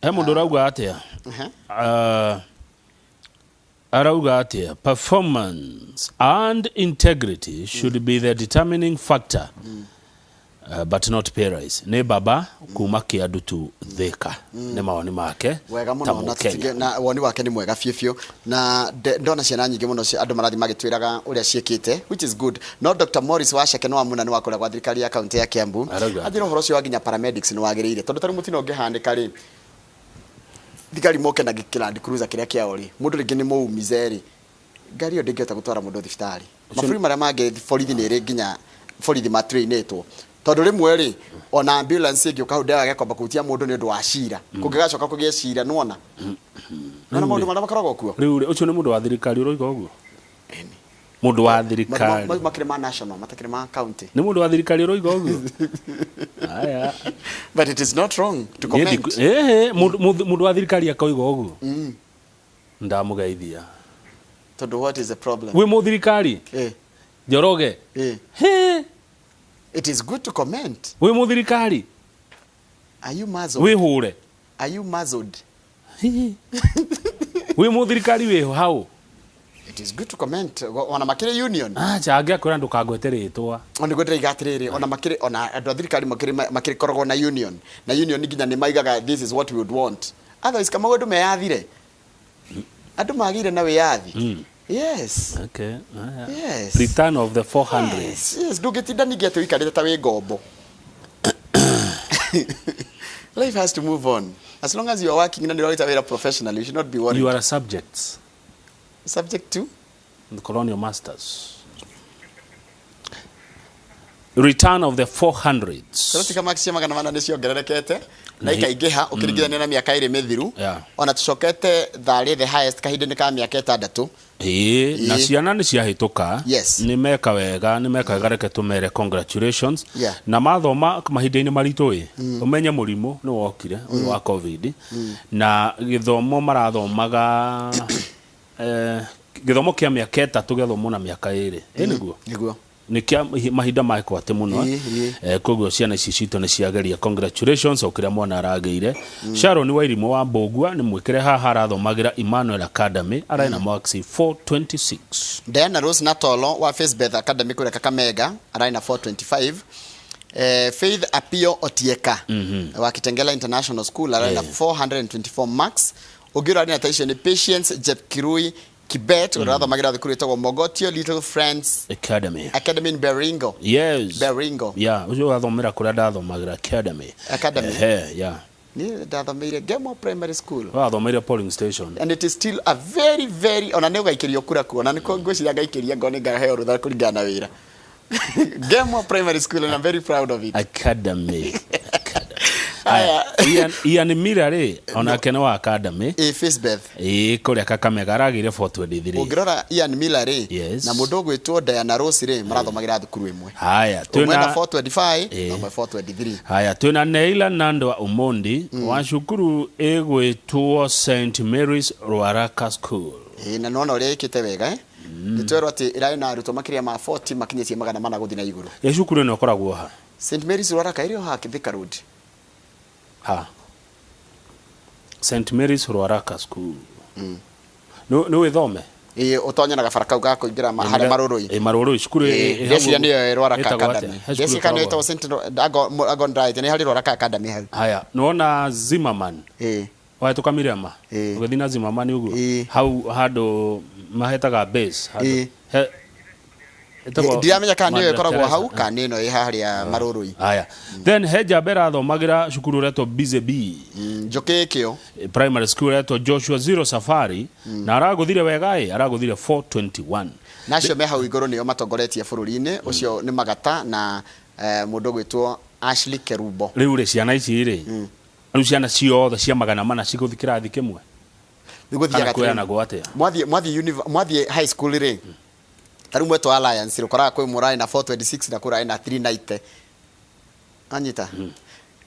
mundu rauga atia arauga atia performance and integrity should be the determining factor but not pay rise. Ne baba kuma Kiadu tu Thika ne mawoni make wega muno na woni wake ni mwega fiefio na ndona ciana nyingi muno andu marathi magitwiraga uria ciekite, which is good. No Dr. Morris Washake no amuna ni wakora kwa thirikari ya county ya Kiambu athira horo cio waginya paramedics ni wagiriire tondu tari mutino ngihandika ri thigari moke na Land Cruiser kiria kia ori mundu ringi ni muumizeri ngari yo ndingihota gutwara mundu thibitari maburi maria mange borithi ni ri nginya borithi matrainetwo tondu rimwe ri ona ambulance ingi ukahudea gakomba kutia mundu ni ndu wa cira kungigacoka kugie cira nuona na mundu maria makoragwo kuo riu ucio ni mundu wa thirikari uroiga uguo mundu wa thirikari makire ma national matakire ma county ni mundu wa thirikari uroiga uguo aya but it is not wrong to comment mundu wa thirikari akoiga uguo ndamugeithia tondu what is the problem we mu thirikari Njoroge it is good to comment we mu thirikari are you muzzled we hure are you muzzled we mu thirikari we how it is good to comment ona makire union change akora ndukagwete ritwa oni gwetera igatiriri ona makire ona andu thirikari makire korogwo na union nginya ni maigaga this is what we would want otherwise kama wendu meyathire andu magire na wiyathi yes okay yes return of the 400 yes ndugitinda ningetu ikarite ta wi ngombo life has to move on as long as you are working and you are a professional you should not be worried you are subject to the colonial masters. Return of the 400s. Sasa kama kishia magana manane ciongererekete na ikaigeha ukiringithania na miaka iri mithiru ona tucokete thari the highest kahinde ka miaka 6 na ciana ni ciahituka ni meka wega reke tumere congratulations na mathoma mahinda-ini maritu umenye murimu ni wokire wa covid na githomo marathomaga githomo kia miaka 3 githomo na miaka 2 niguo ni kia mahinda maiko ate muno koguo ciana ici cito ni ciageria congratulations okira mwana arageire Sharon Wairimu wa Mbogua ni mwikire haha arathomagira Emmanuel Academy araina marks 426 Diana Rose Natolo wa Faithbeth Academy kule Kakamega araina 425 Faith Apio Otieka wa Kitengela International School araina 424 marks ogira ni attention Patience Jepkirui Kibet rather magira the kureta wa Mogotio Little Friends Academy in Beringo Beringo ujo athomera kura ndathomagira Academy ni ndathomeire Gemo Primary School athomera polling station and it is still a very very ona ne gaikirio kura kuona niko ngwiciria gaikiria ngone ngaheo rutha kuringana wira Gemo Primary School and I'm very proud of it Academy Ian Mirare ona kene wa Academy Faithbeth kuria Kakamega aragire 423 ungirora Ian Mirare na mundu gwitwo Diana Rose re marathomagira thukuru imwe haya twina 425 na 423 haya twina Neila Nando wa Umondi wa cukuru egwitwo St Mary's Ruaraka School na nona uri ikite wega nitwero ati ira na aruto makiria ma 40 makinyetie magana mana guthina iguru cukuru no koragwo ha St Mary's Ruaraka irio ha Kithika Road St Mary's Ruaraka School no withome utonya na gabara kau gako ingira hare marurui marurui cukuru yesia ni Ruaraka Academy yesia kana ito St Agon Right ni hari Ruaraka Academy haya nona Zimmerman wa tukamirema ugethina Zimmerman uguo hau hado mahetaga base hado ndiramenya kana niyo ikoragwo hau kana ino ihari ya marurui haya then heja bera thomagira cukuru reto BZB njokekio primary school reto Joshua Zero Safari na araguthire wega araguthire 421 nacio me hau iguru niyo matongoretie bururi-ini ucio ni Magata na mundu gwitwo Ashley Kerubo riu ri ciana ici ri riu ciana ciothe cia magana mana ciguthikira thi kimwe niguthiaga kwena gwate mwathie high school ri taru mweto alliance rukora kwe murai na 426 na kurai na 390 anyita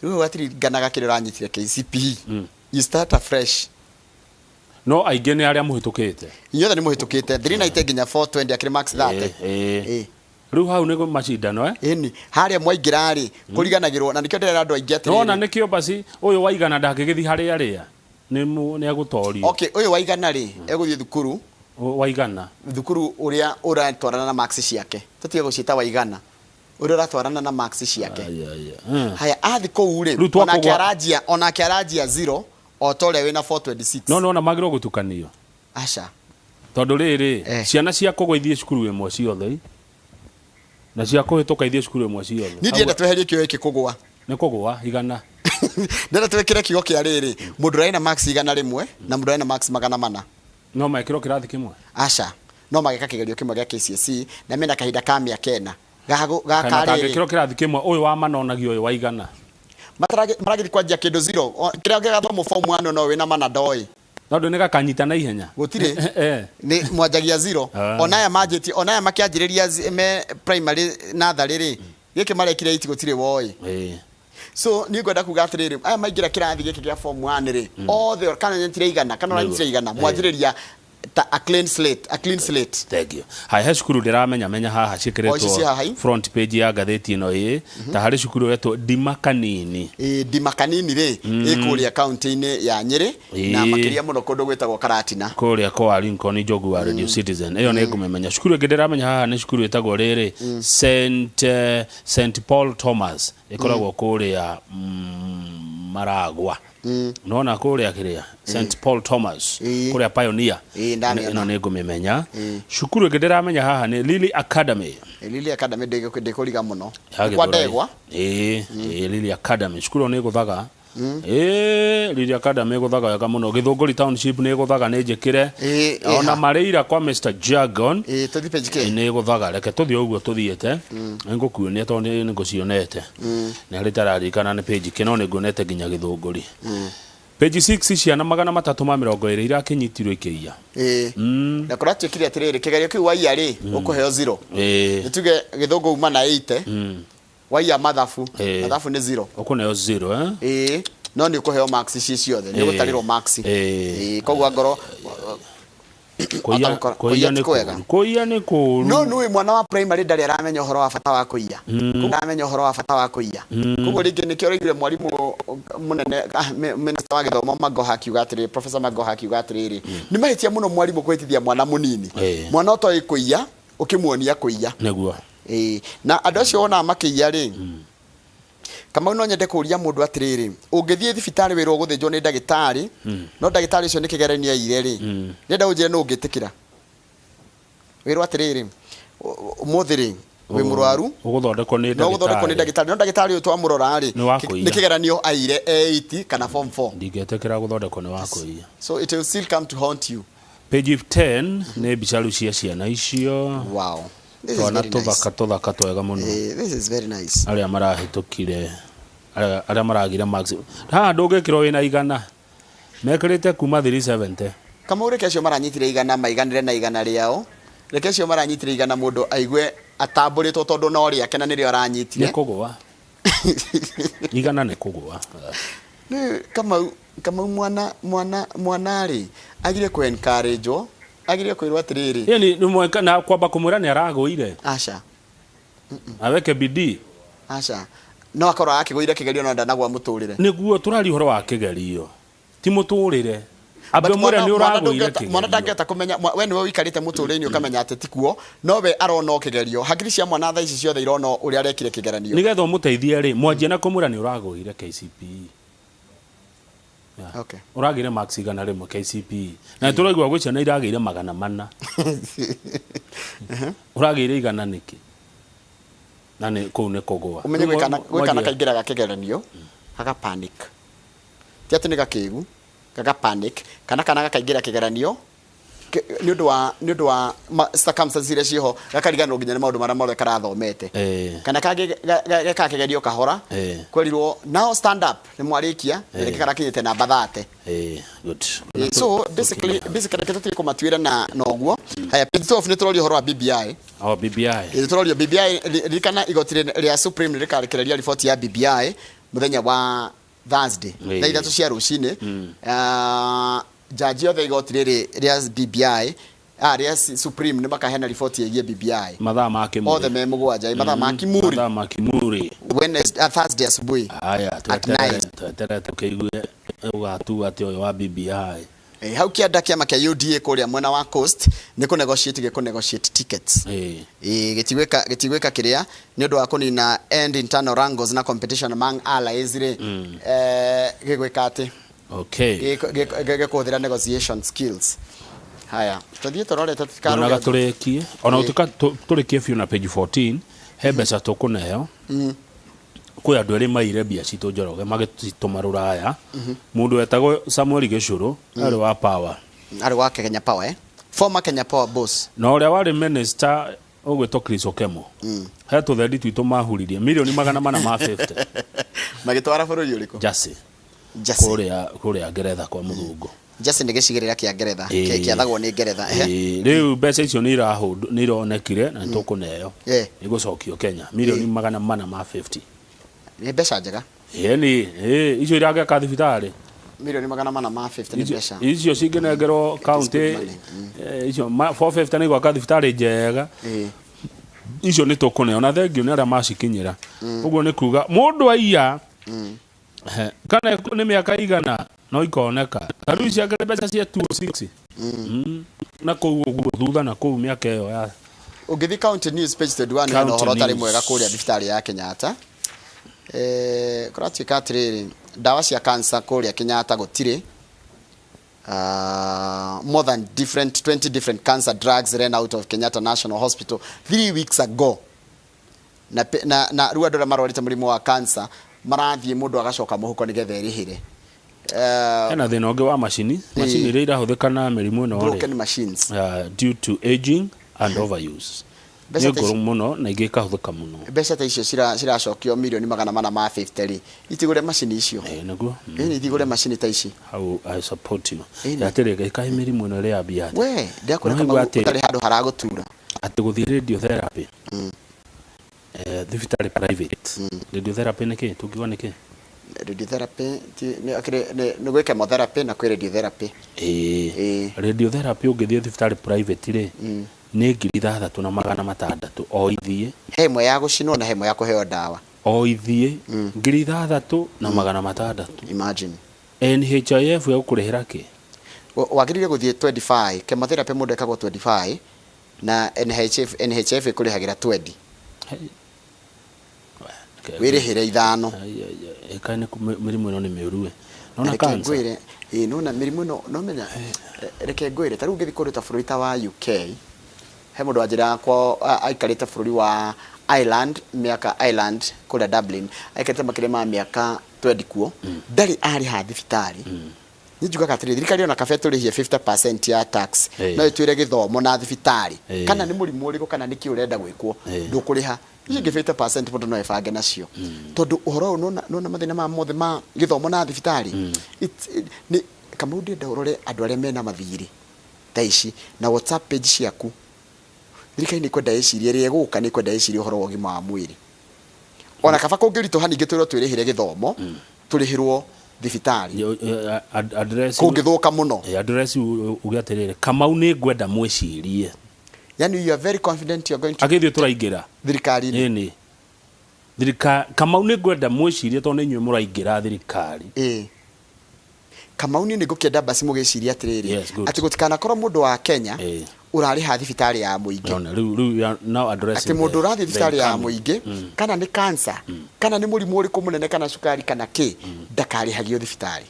riu watiri ganaga kirira anyitire KCPE you start afresh no aigene aria muhitukite inyothe ni muhitukite 390 nginya 420 akiri max that riu hau ni macindano ini haria mwaingira ri kuriganagirwo na nikio ndera andu aingi atiri nona nikio basi uyu waigana ndakigithi haria ria ni agutorio okay uyu waigana ri eguthie thukuru waigana thukuru uria uratwarana na marks ciake tutige gucita waigana uria uratwarana na marks ciake haya athi kou ri ona kiarajia 0 o tole wina 426 no magiro gutukanio acha tondu riri ciana cia kugwithie cukuru imwe ciothe na cia kuhituka ithie cukuru imwe ciothe ni ndienda tweherie kio iki kugwa ni kugwa igana ndenda twekire kigo kia riri mundu raina max igana rimwe na mundu raina max 400 no maikiro kirathi kimwe acha no mageka kigerio kimwe gia KCSE na mena kahinda ka miaka 4 kana gikiro kirathi kimwe uyu wa manonagio uyu wa igana maragiri kwanjia kindu 0 kiria gathoma form 1 no wina mana ndoi tondu ni gakanyita na ihenya gutire ni mwanjagia 0 onaya majeti onaya makianjiriria me primary natharĩ ri giki marekire 8 gutire woi so ni ngwenda kuga atiriri aya maingira kirathi giki gia form 1 ri othe kana nyitire igana kana nyitire igana mwanjiriria a clean slate thank you hai cukuru ndiramenya haha cikiretwo front page ya gatheti ino ta hari cukuru wetwo Ndima Kanini ri ikuria county-ini ya Nyeri na makiria muno kundu gwetagwo Karatina kuria kwa Lincoln Njogu wa Radio Citizen iyo ni ngumemenya cukuru ingi ndiramenya haha ni cukuru wetagwo riri St Paul Thomas ikoragwo kuria Maragwa nona kuria kiria St Paul Thomas kuria Pioneer ino ni ngumemenya cukuru ingi ndiramenya haha ni Lily Academy ndikuriga muno kwa ndegwa Lily Academy cukuru ni guthaga Lily Academy guthaga wega muno Githunguri Township ni guthaga ni njikire ona Mareira kwa Mr Jargon ni guthaga reke tuthie uguo tuthiete ngukuonia tondu ni ngucionete na ritararikana ni page kino ni ngunete nginya Githunguri page 6 ciana 320 irakinyitirwo ikiria na kuratwikire atiriri kigerio kiu waia ri ukuheo 0 nituge Githungu uma na 80 waia mathafu ni 0 ukuneo 0 no ni ukuheo marks ici ciothe ni gutariro marks kogwa ngoro kuia ni kuru no nui mwana wa primary ndari aramenya uhoro wa bata wa kuia kuramenya uhoro wa bata wa kuia kogwa ringi ni kiorigire mwarimu munene minister wa githomo Magoha akiuga atiri professor Magoha akiuga atiri ni mahitia muno mwarimu kwitithia mwana munini mwana utoi kuia ukimuonia kuia neguo na andu acio ona makiia ri kama no nyende kuria mundu atiriri ungithie thibitari wiro guthinjwo ni ndagitari no ndagitari ucio ni kigerania ire ri ndenda unjire no ungitikira wiro atiriri umuthiri wi murwaru uguthondekwo ni ndagitari no ndagitari uyu twamurora ri ni kigeranio aire 8 kana form 4 ndingetekera guthondekwo ni wakuia so it will still come to haunt you page 10 ni bicaru cia ciana icio wow twana tuthaka twega muno this is very nice aria marahitukire aria maragire max ha ndungikiro wina igana mekirite kuma 370 kama ureke acio maranyitire igana maiganire na igana riao reke acio maranyitire igana mundu aigwe atamburitwo tondu no ria kena nirio aranyitire ni kugwa igana ni kugwa kama mwana ri agire ku encourage agire kwirwa atiriri yani ni mweka na kwamba kumura ni aragoire acha aweke bidii acha no akora akigoire kigerio no ndanagwa muturire niguo turari horo wa kigerio ti muturire abe mura ni uragoire kigerio mwana ndangeta kumenya we ni we wikarite muturire-ini ukamenya ati tikuo no we arona kigerio hakiri cia mwana tha ici ciothe irona uri arekire kigeranio nigetho muteithie ri mwanjie na kumura ni uragoire KCPE okay uragire max igana rimwe KCPE na turaigwa gwicia na iragire 400 uragire igana niki nani ko ne kogwa umenye gwikana kaingira ga kigeranio haka panic ti ati ni gakigu gaga panic kana gakaingira kigeranio ni undu wa circumstances iria ciho gakarigana nginya ni maundu maria mothe karathomete kana kage kigerio kahora kwerirwo now stand up ni mwarikia ni karakinyite namba 30 good so basically kitatu kumatuira na noguo haya page 12 ni turori horo wa BBI BBI turori BBI rikana igotire ria supreme rikarekereria report ya BBI muthenya wa Thursday na ithatu cia rucine jaji othe igotire ria BBI Yes, Supreme ni makahena report yegie BBI mathaa ma Kimuri othe me mugwanja mathaa ma Kimuri Wednesday Thursday asubuhi aya tweterete tukeigue ugatu ati oyo wa BBI hau kianda kiama kia UDA kuria mwena wa Coast ni ku negotiate tickets gitigweka kiria ni undu wa kunina end internal wrangles na competition among allies ri gigweka ati gikuthira negotiation skills. Haya tuthie torore tutikaro ona turekie ona turikie fiu na page 14 he mbeca tukuneo kwi andu eri maire mbia citu njoroge magitituma ruraya mundu wetagwo Samuel Gicuru ari wa power ari wa Kenya Power former Kenya Power boss na uria wari minister ogwetwo Chris Okemo he tuthendi twitu mahuririe milioni 450 magitwara bururi uriku Jasi kuria Ngeretha kwa muthungu Jasi ni gicigirira kia Ngeretha kiathagwo ni Ngeretha riu mbeca icio ni ironekire na tukuneo igocokio Kenya milioni 450 ni mbeca njega ni icio irageka thibitari milioni 450 ni mbeca icio cingenengerwo county icio 450 ni gwaka thibitari njega icio ni tukuneo na thengio ni aria macikinyira uguo ni kuga mundu aiya kana ni miaka igana no ikoneka riu cia mbeca cia 260 na kou uguo thutha na kou miaka iyo ya ugithi county news page 21 no horo tari mwega kuria thibitari ya Kenyatta kuratuika atiriri dawa cia cancer kuria Kenyatta gutire more than 20 different cancer drugs ran out of Kenyatta National Hospital 3 weeks ago na ruwa ndora marorite murimu wa cancer marathie mundu agacoka muhuko nigetha erihire ena thina ungi wa machine iria irahuthika na mirimu ino broken machines due to aging and overuse ni nguru muno na igikahuthika muno mbeca ta icio ciracokio milioni 450 itigure machine icio naguo ni itigure machine ta ici how I support you yatirega ikai mirimu ino ria bia we ndakora kama utari handu haragutura ati guthie radiotherapy thibitari private radiotherapy niki tungiwa niki radiotherapy ni gweka chemotherapy na radiotherapy radiotherapy ungithie thibitari private ri ni 6,600 o ithie hemwe ya gucinwo na hemwe ya kuheo dawa o ithie 6,600 imagine NHIF ya ukurihira ki wagirire guthie 25 chemotherapy mundu ekagwo 25 na NHIF ikurihagira 20 wirihire ithano ekane mirimu ino ni miurue nona cancer nona mirimu ino no menya reke ngwire taru ngithi kuruta bururi ta wa UK he mundu ajira kwa aikarite bururi wa Ireland miaka Ireland kula Dublin aikarite makirema miaka 20 kuo ndari ari ha thibitari nijuga katiri thirikari ona kabe turihie 50% ya tax no itwire githomo na thibitari kana ni murimu uriku kana niki urenda gwikwo ndukuriha ingi 50% mundu no efange nacio tondu uhoro nona mathina ma mothe ma githomo na thibitari ni kama undi ndorore andu aria mena mathiri ta ici na WhatsApp page ciaku thirikari ni kwenda iciria ria guka ni kwenda iciria uhoro wa gima wa mwiri ona kaba kungirito hani ngitwiro twirihire githomo turihirwo thibitari address kungithuka muno address ugiatirire Kamau ni ngwenda mwicirie yani you are very confident you are going to agithio turaingira thirikari ni Kamau ni ngwenda mwicirie tondu inywe muraingira thirikari Kamau ni ngukenda basi mugiciria atiriri ati gutikana korwo mundu wa Kenya urari ha thibitari ya muingi now address ati mundu urathi thibitari ya muingi kana ni cancer kana ni murimu uriku munene kana sukari kana ki ndakari hagio thibitari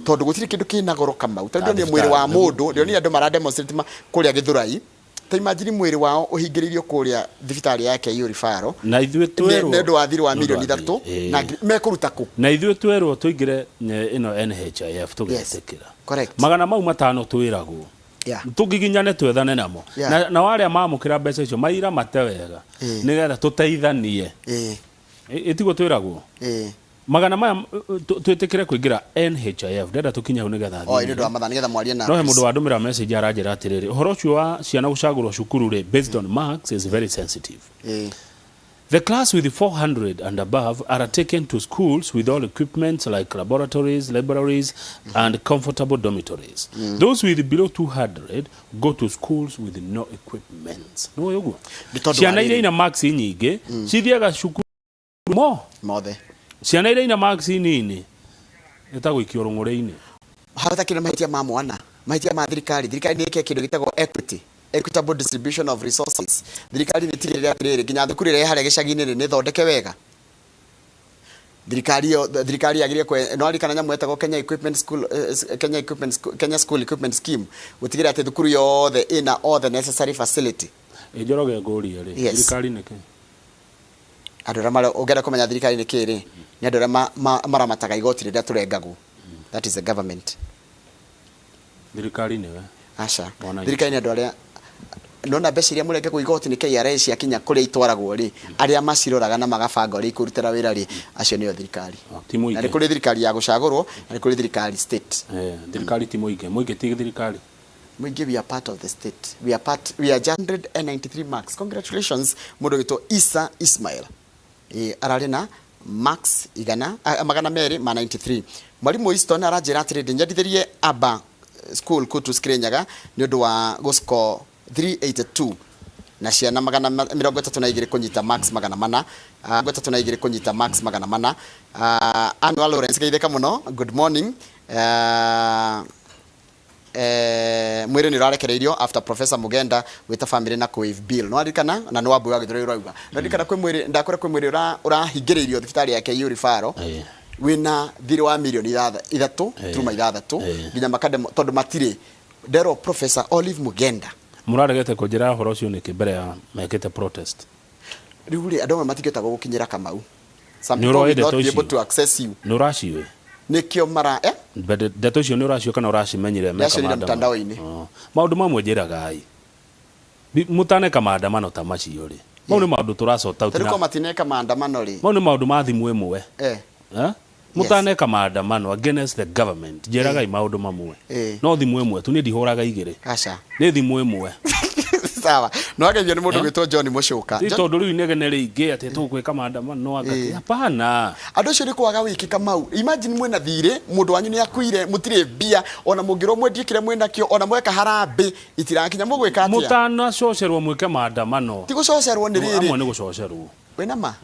tondu gutiri kindu kina goro Kamau tondu ni mwiri wa mundu ndio ni andu mara demonstrate kuria Githurai ta imagine mwiri wao uhingiririo kuria thibitari yake hiyo referral na ithuĩ twerwo nendo wa thiri wa milioni 3 na mekuruta ku na ithuĩ twerwo tuingire ino NHIF tugetekira correct magana mau matano twiragwo tugiginyane twethane namo na waria mamukira mbeca icio maira matewega nigetha tuteithanie itigo twiragwo magana maya twitikire kuingira NHIF ndenda tukinya nigetha o ndo amathani nigetha mwarie na no he mundu wandumira message aranjira atiriri uhoro ucio wa ciana gucagurwo cukuru ri based on marks is very sensitive The class with 400 and above are taken to schools with all equipment like laboratories, libraries, and comfortable dormitories. Those with below 200 go to schools with no equipment. No yogo. Ciana ile ina max nyingi, cithiaga cukuru mothe. Ciana ile ina max nini, etagwikio rungure-ini. Harata kina mahitia ma mwana, mahitia ma thirikari ni kindu gitagwo equity. Equitable distribution of resources. Thirikari ni tirire atirire ginya thukuru ire hare gicagi-ini ni thondeke wega. Thirikari yagirie kwe no ari kana nyamu etagwo Kenya School Equipment Scheme gutigira ati thukuru yothe ina all the necessary facility. Ejoroge ngori ri thirikari niki andora mara ogera kumenya thirikari niki ri ni andora maramataga igoti riria turengagwo. That is the government. Thirikari niwe acha thirikari ni andora nona beciria mureke ku igoti ni KRS yakinya kuri itwaragwo ri aria maciroraga na magabanga ri kurutira wira ri acio niyo thirikari na ri kuri thirikari ya gucagurwo na ri kuri thirikari state thirikari ti muige ti thirikari muige. We are part of the state. We are 193 marks. Congratulations mundu wito Isa Ismail arari na max igana magana meri ma 93. Mwalimu Easton arajira atiri njadithirie aba school kutu skrenyaga ni undu wa guscore 382 na ciana magana 32 kunyita max magana mana 32 kunyita max magana mana. Annual Lawrence geitheka muno. Good morning. Mwire ni rarekereirio after Professor Mugenda wita family na wave bill no arikana na no abu agithiro irauga no arikana kwe mwire ndakora kwe mwire urahingiririo thibitari yake yurifaro wina thiri wa milioni 3 turuma 3 ginya makade tondu matire dero Professor Olive Mugenda muraregete kujira horo ucio niki mbere ya mekete protest riuri andoma matigeta gukinyira Kamau some people will not be able to access you no rashiwe nikio mara ndeto icio ni uracio kana uracimenyire meka mtandaoni maundu mamwe njiraga ai mutaneka maandamano ta macio ri mau ni maundu turacota utina turiko matineka maandamano ri mau ni maundu ma thimu imwe mutaneka maandamano against the government njiraga ai maundu mamwe no thimu imwe tu ni ndihuraga igire acha ni thimu imwe sawa no ageithio ni mundu gwitwo John Mucuka tondu riu inegene ingi ati tugwika maandamano no agati hapana andu acio ni kwaga wiki Kamau. Imagine mwena thire mundu wanyu ni akuire mutire bia ona mungiro mwendikire mwena kio ona mweka harambe itirakinya mugwika atia mutana cocerwo mwike maandamano ti gucocerwo ni riri amwe ni gucocerwo wena ma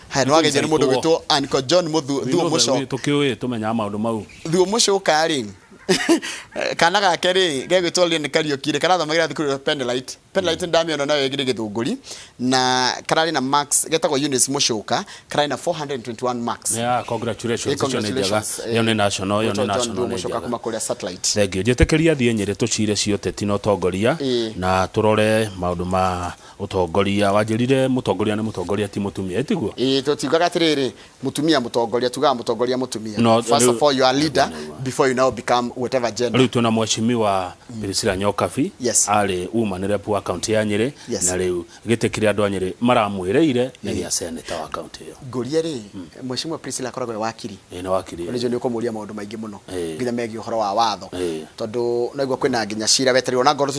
ha no ageithio ni mundu gwitwo Uncle John Thuo Mucuka tukiwe tumenya maundu mau Thuo Mucuka ri kana gake ri gegwitwo ni Kariokire karathomagira thukuru Penlight ndamiono nayo egire githunguri na karari na max getagwo Eunice Mucuka karari na 421 marks. Congratulations yo ni national Mucuka kuma kuria satellite. Thengio jetekeria thie nyire tucire ciote tino tongoria na turore maundu ma utongoria wanjirire mutongoria ni mutongoria ti mutumia etiguo tutigaga atiriri mutumia mutongoria tugaga mutongoria mutumia. First of all you are leader before you now become whatever gender. Riu tuna mweshimiwa Birisira Nyokabi ari umanire pu account ya Nyeri na riu gitekire andu Nyeri maramwireire ni ya senator wa account iyo ngoria ri mweshimiwa Priscilla akoragwo wakiri na wakiri ni joni ukumuria maundu maingi muno nginya megi uhoro wa watho tondu naigwa kwina nginya cira wetari ona ngoro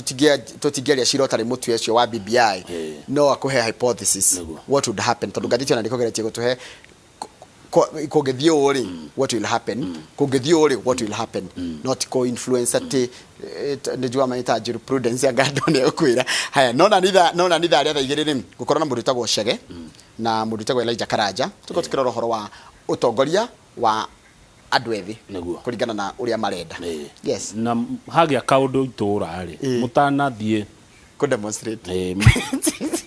tutingeria cira utari mutu ecio wa BBI no akuhe hypothesis what would happen tondu gathiti ona ndikogeretie gutuhe kugethio ri what will happen kugethio ri what will happen not co influence ati nejua maita jurisprudence ya gadone okwira haya nona nitha aria thaigiriri gukorwo na mundu tagwo Chege na mundu tagwo Elijah Karanja tuko tukirora horo wa utongoria wa andu ethi kuringana na uria marenda yes na hagia kaundu itura ri mutana thie ku demonstrate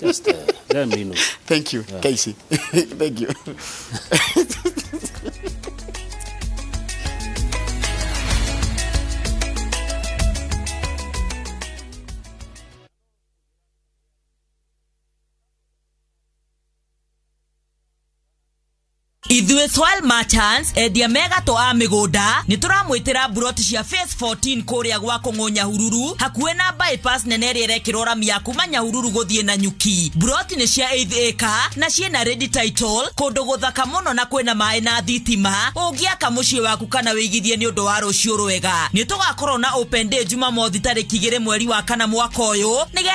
just let me know. Thank you Casey thank you Ithuĩ Soil Merchants endia megato a migunda ni turamwitira buroti cia phase 14 kuria gwa Kung'onya Hururu hakuhe na bypass nene ria rekirora mia kuma Nyahururu guthie na Nyuki. Buroti ni cia 8 acre na ciena ready title kundu guthaka muno na kwina mai na thitima ungiaka mucii waku kana wigithie ni undu wa rucio rwega. Ni tugakorwo na open day Jumamothi tariki 2 mweri wa 4 mwaka uyu.